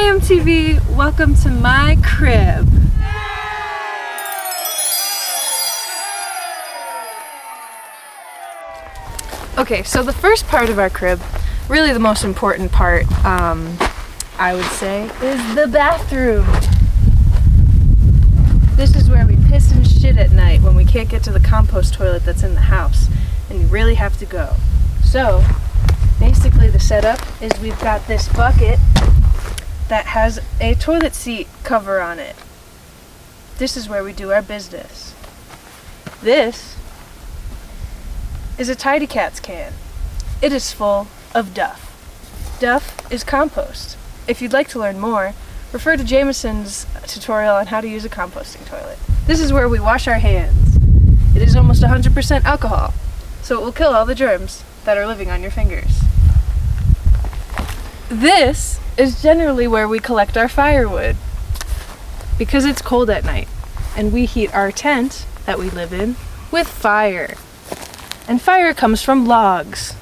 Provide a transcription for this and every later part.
Hey MTV, welcome to my crib. Okay, so the first part of our crib, really the most important part, I would say, is the bathroom. This is where we piss and shit at night when we can't get to the compost toilet that's in the house, and you really have to go. So, basically the setup is we've got this bucket that has a toilet seat cover on it. This is where we do our business. This is a Tidy Cats can. It is full of Duff. Duff is compost. If you'd like to learn more, refer to Jameson's tutorial on how to use a composting toilet. This is where we wash our hands. It is almost 100% alcohol, so it will kill all the germs that are living on your fingers. This is generally where we collect our firewood because it's cold at night and we heat our tent that we live in with fire. And fire comes from logs.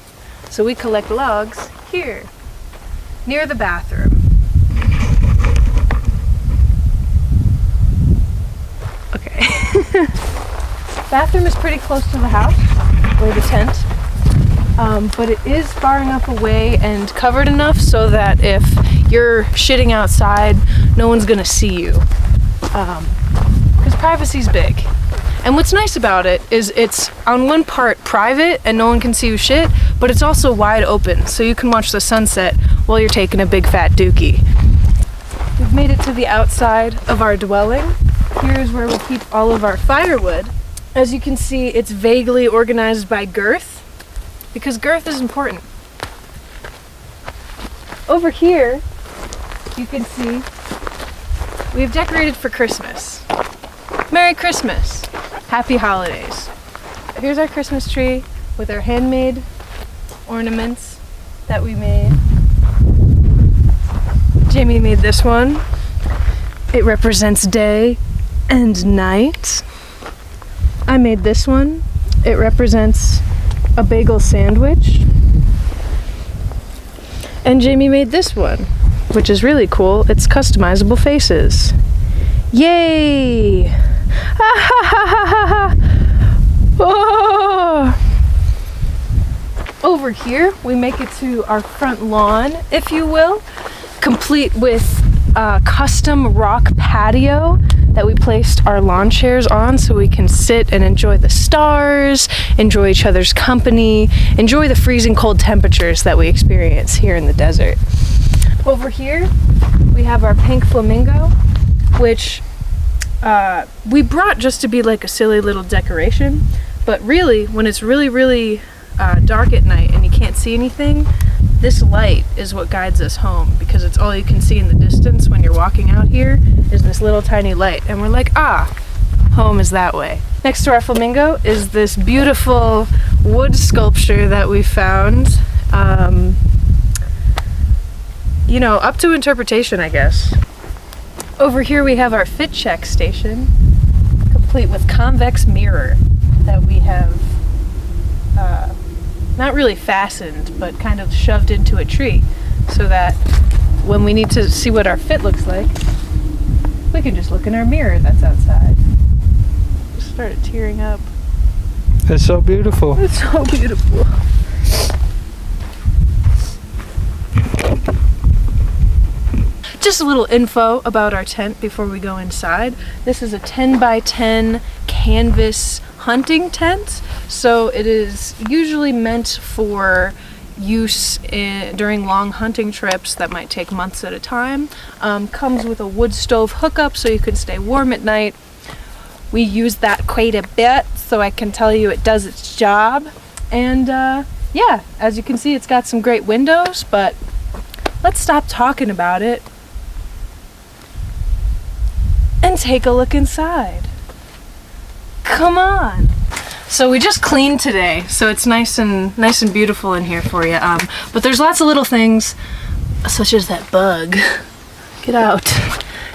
So we collect logs here, near the bathroom. Okay. Bathroom is pretty close to the house, or the tent. But it is far enough away and covered enough so that if you're shitting outside, no one's gonna see you. Because privacy's big. And what's nice about it is it's on one part private and no one can see you shit, but it's also wide open, so you can watch the sunset while you're taking a big fat dookie. We've made it to the outside of our dwelling. Here's where we keep all of our firewood. As you can see, it's vaguely organized by girth, because girth is important. Over here, you can see we've decorated for Christmas. Merry Christmas! Happy holidays. Here's our Christmas tree with our handmade ornaments that we made. Jamie made this one. It represents day and night. I made this one. It represents a bagel sandwich. And Jamie made this one, which is really cool. It's customizable faces. Yay! Ah, ha, ha, ha, ha, ha. Oh. Over here, we make it to our front lawn, if you will, complete with a custom rock patio that we placed our lawn chairs on so we can sit and enjoy the stars, enjoy each other's company, enjoy the freezing cold temperatures that we experience here in the desert. Over here, we have our pink flamingo, which we brought just to be like a silly little decoration, but really, when it's really dark at night and you can't see anything, this light is what guides us home, because it's all you can see in the distance when you're walking out here is this little tiny light, and we're like, home is that way. Next to our flamingo is this beautiful wood sculpture that we found. You know, up to interpretation, I guess. Over here we have our fit check station, complete with convex mirror that we have not really fastened, but kind of shoved into a tree, so that when we need to see what our fit looks like, we can just look in our mirror that's outside. Just started tearing up. It's so beautiful. It's so beautiful. Just a little info about our tent before we go inside. This is a 10 by 10 canvas hunting tent, so it is usually meant for use during long hunting trips that might take months at a time. Comes with a wood stove hookup so you can stay warm at night. We use that quite a bit, so I can tell you it does its job. And yeah, as you can see, it's got some great windows, but let's stop talking about it and take a look inside. Come on. So we just cleaned today, so it's nice and beautiful in here for you. But there's lots of little things, such as that bug. Get out.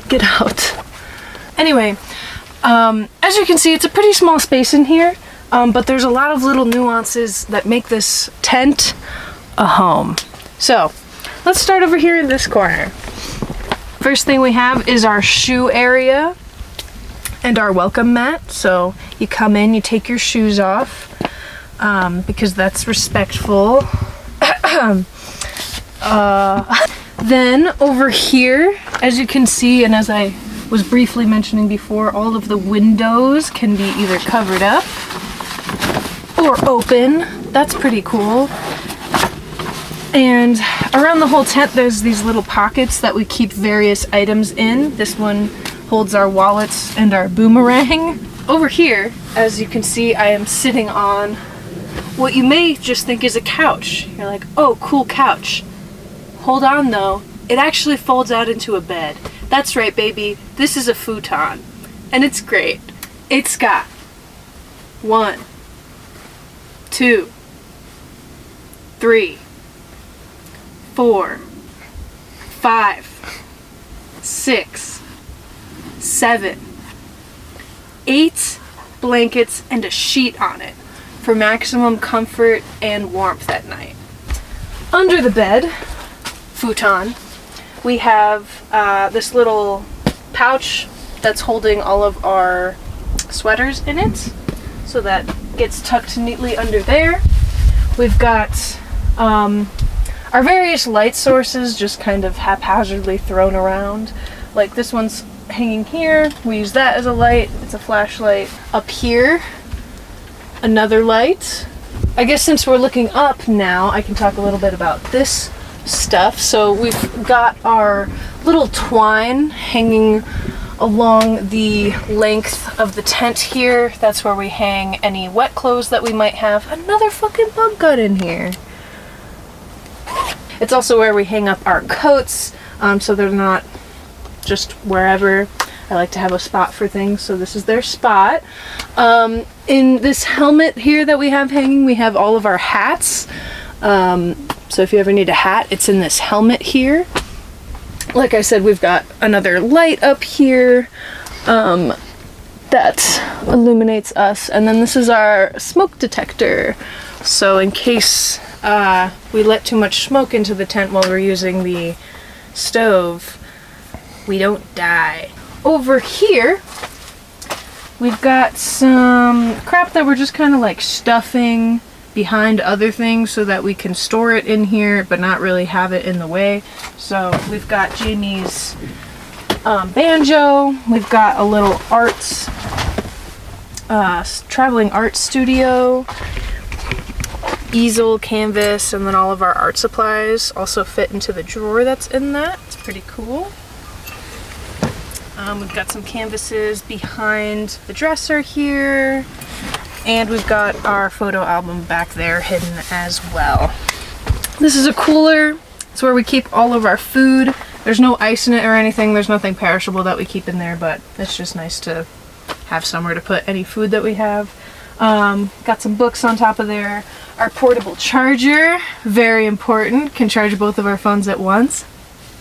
Get out. Anyway, as you can see, it's a pretty small space in here, but there's a lot of little nuances that make this tent a home. So let's start over here in this corner. First thing we have is our shoe area and our welcome mat. So you come in, you take your shoes off because that's respectful. Then over here, as you can see, and as I was briefly mentioning before, all of the windows can be either covered up or open. That's pretty cool. And around the whole tent, there's these little pockets that we keep various items in. This one holds our wallets and our boomerang. Over here, as you can see, I am sitting on what you may just think is a couch. You're like, oh, cool couch. Hold on though, it actually folds out into a bed. That's right, baby, this is a futon. And it's great. It's got 1, 2, 3, 4, 5, 6, 7, 8 blankets and a sheet on it for maximum comfort and warmth at night. Under the bed, futon, we have this little pouch that's holding all of our sweaters in it, so that gets tucked neatly under there. We've got our various light sources just kind of haphazardly thrown around. Like this one's hanging here, we use that as a light, it's a flashlight. Up here, another light. I guess since we're looking up now, I can talk a little bit about this stuff. So we've got our little twine hanging along the length of the tent here. That's where we hang any wet clothes that we might have. Another fucking bug got in here. It's also where we hang up our coats, so they're not just wherever. I like to have a spot for things, so this is their spot. In this helmet here that we have hanging, we have all of our hats. So if you ever need a hat, it's in this helmet here. Like I said, we've got another light up here that illuminates us. And then this is our smoke detector. So in case we let too much smoke into the tent while we're using the stove, we don't die. Over here, we've got some crap that we're just kind of like stuffing behind other things so that we can store it in here but not really have it in the way. So we've got Jamie's banjo, we've got a little arts traveling art studio, easel, canvas, and then all of our art supplies also fit into the drawer that's in that. It's pretty cool. We've got some canvases behind the dresser here, and we've got our photo album back there hidden as well. This is a cooler. It's where we keep all of our food. There's no ice in it or anything. There's nothing perishable that we keep in there, but it's just nice to have somewhere to put any food that we have. Got some books on top of there. Our portable charger, very important. Can charge both of our phones at once.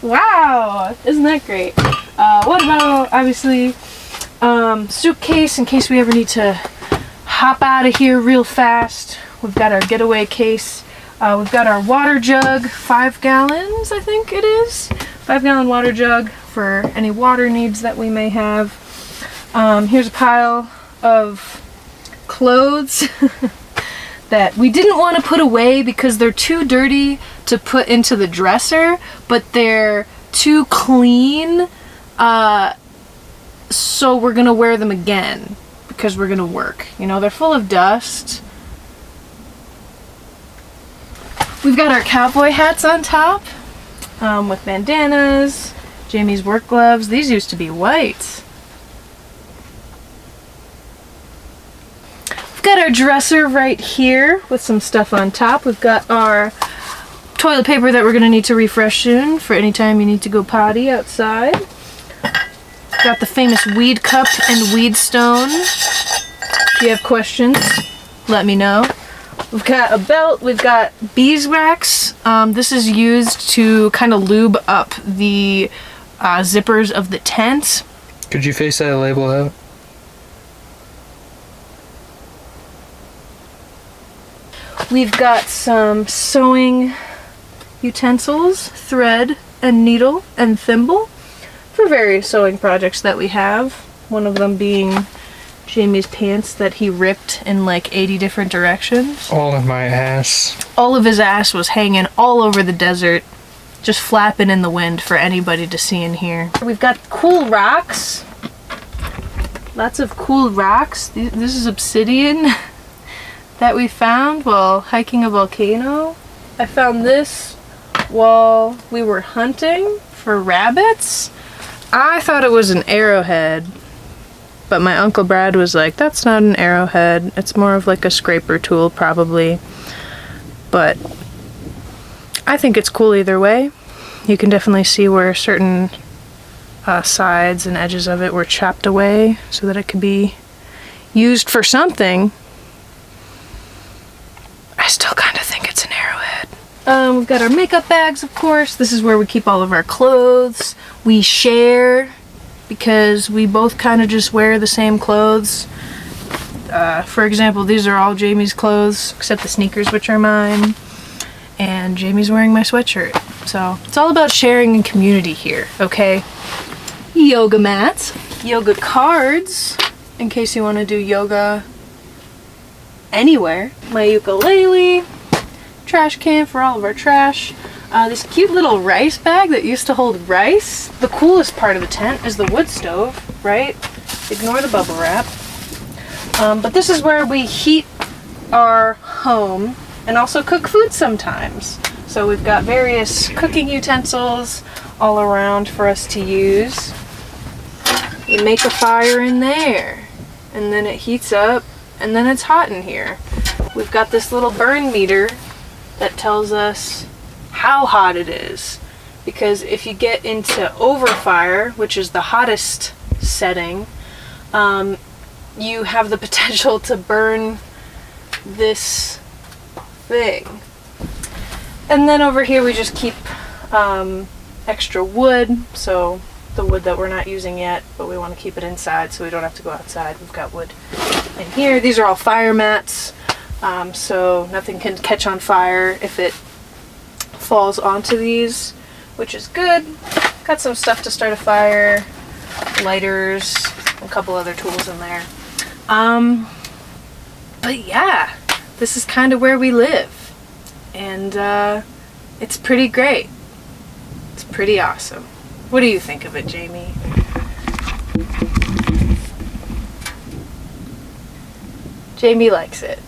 Wow, isn't that great? What about, obviously, suitcase in case we ever need to hop out of here real fast. We've got our getaway case. We've got our water jug, 5 gallons, I think it is. 5-gallon water jug for any water needs that we may have. Here's a pile of clothes that we didn't want to put away because they're too dirty to put into the dresser, but they're too clean, so we're gonna wear them again because we're gonna work. You know, they're full of dust. We've got our cowboy hats on top with bandanas, Jamie's work gloves. These used to be white. We've got our dresser right here with some stuff on top. We've got our toilet paper that we're going to need to refresh soon for any time you need to go potty outside. Got the famous weed cup and weed stone. If you have questions, let me know. We've got a belt. We've got beeswax. This is used to kind of lube up the zippers of the tent. Could you face that label out? We've got some sewing utensils, thread and needle and thimble. for various sewing projects that we have. One of them being Jamie's pants that he ripped in like 80 different directions. All in my ass. All of his ass was hanging all over the desert, just flapping in the wind for anybody to see and hear. We've got cool rocks. Lots of cool rocks. This is obsidian that we found while hiking a volcano. I found this while we were hunting for rabbits. I thought it was an arrowhead, but my Uncle Brad was like, that's not an arrowhead. It's more of like a scraper tool, probably. But I think it's cool either way. You can definitely see where certain sides and edges of it were chopped away so that it could be used for something. I still kind of think it's an arrowhead. We've got our makeup bags, of course. This is where we keep all of our clothes. We share because we both kind of just wear the same clothes. For example, these are all Jamie's clothes, except the sneakers, which are mine. And Jamie's wearing my sweatshirt. So it's all about sharing and community here, okay? Yoga mats, yoga cards, in case you want to do yoga anywhere. My ukulele, trash can for all of our trash. This cute little rice bag that used to hold rice. The coolest part of the tent is the wood stove, right? Ignore the bubble wrap. But this is where we heat our home and also cook food sometimes. So we've got various cooking utensils all around for us to use. You make a fire in there, and then it heats up, and then it's hot in here. We've got this little burn meter that tells us how hot it is, because if you get into overfire, which is the hottest setting, you have the potential to burn this thing. And then over here we just keep extra wood, so the wood that we're not using yet, but we want to keep it inside so we don't have to go outside. We've got wood in here. These are all fire mats, so nothing can catch on fire if it falls onto these, which is good. Got some stuff to start a fire, lighters, a couple other tools in there. But yeah, this is kind of where we live, and it's pretty great. It's pretty awesome. What do you think of it, Jamie? Jamie likes it.